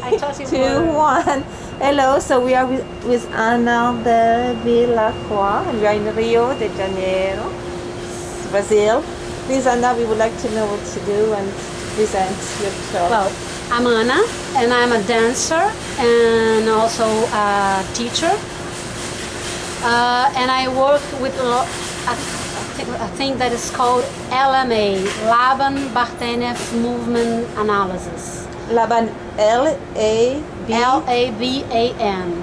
I thought you 2, were. 1. Hello, so we are with Ana de Villacroix, and we are in Rio de Janeiro, Brazil. Please, Ana, we would like to know what you do and present your show. Well, I'm Ana, and I'm a dancer and also a teacher. And I work with a thing that is called LMA, Laban-Bartenev Movement Analysis. Laban, L-A-B? L-A-B-A-N.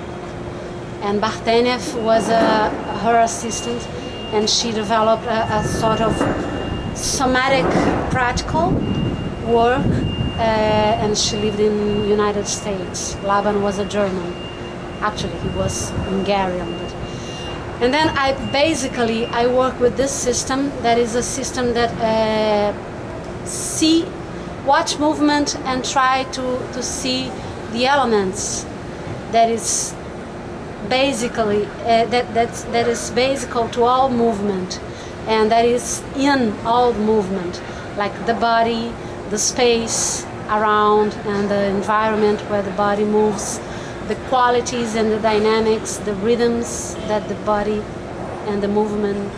And Bartenev was her assistant, and she developed a sort of somatic practical work, and she lived in the United States. Laban was a German. Actually, he was Hungarian. And then I work with this system that is a system that watch movement and try to see the elements that is basically that is basic to all movement, and that is in all movement, like the body, the space around, and the environment where the body moves, the qualities and the dynamics, the rhythms that the body and the movement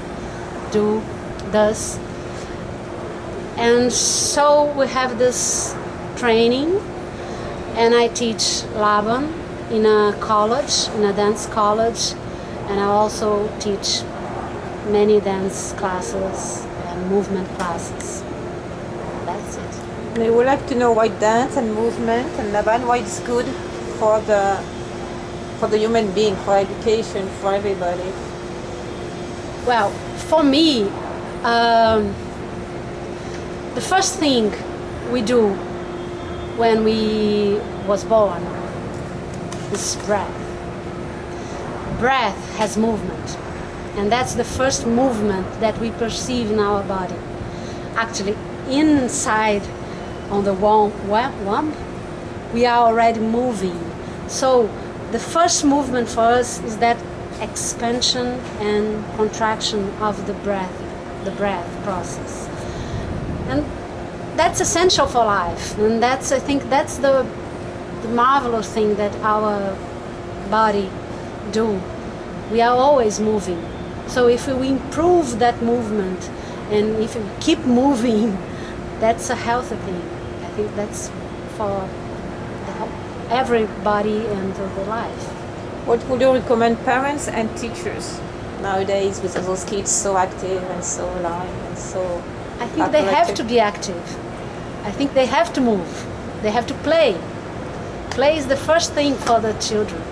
does. And so we have this training, and I teach Laban in a college, in a dance college, and I also teach many dance classes and movement classes. That's it. We would like to know why dance and movement and Laban, why it's good for the human being, for education, for everybody. Well, for me, the first thing we do when we was born is breath. Breath has movement, and that's the first movement that we perceive in our body. Actually, inside on the womb, we are already moving. So the first movement for us is that expansion and contraction of the breath process. And that's essential for life, and I think that's the marvelous thing that our body do. We are always moving. So if we improve that movement, and if we keep moving, that's a healthy thing. I think that's for everybody and the life. What would you recommend parents and teachers nowadays with those kids so active and so alive and so I think they have to be active. I think they have to move. They have to play. Play is the first thing for the children,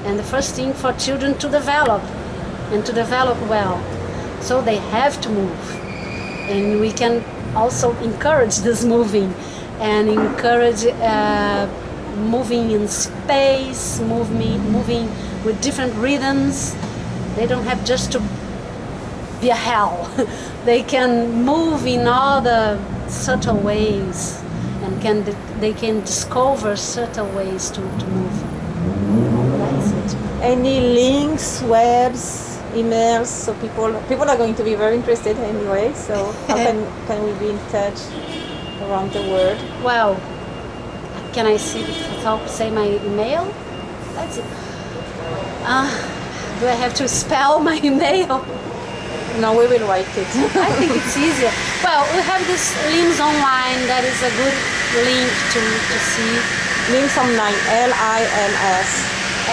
and the first thing for children to develop, and to develop well. So they have to move. And we can also encourage this moving, and encourage moving in space, moving with different rhythms. They don't have just to be a hell. They can move in all the subtle ways, and they can discover subtle ways to move. That's it. Any links, webs, emails, so people are going to be very interested anyway, so how can we be in touch around the world? Well, can I say my email? That's it. Do I have to spell my email? No, we will write it. I think it's easier. Well, we have this LIMS online, that is a good link to see. LIMS online, L-I-M-S.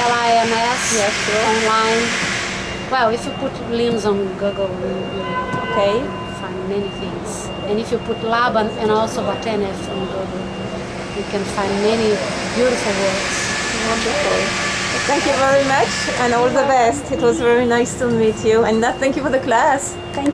L-I-M-S, yes, sure. Online. Well, if you put LIMS on Google, okay, you'll find many things. And if you put Laban and also Bartenev on Google, you can find many beautiful works. Wonderful. Thank you very much, and all the best. It was very nice to meet you, and thank you for the class. Thank you.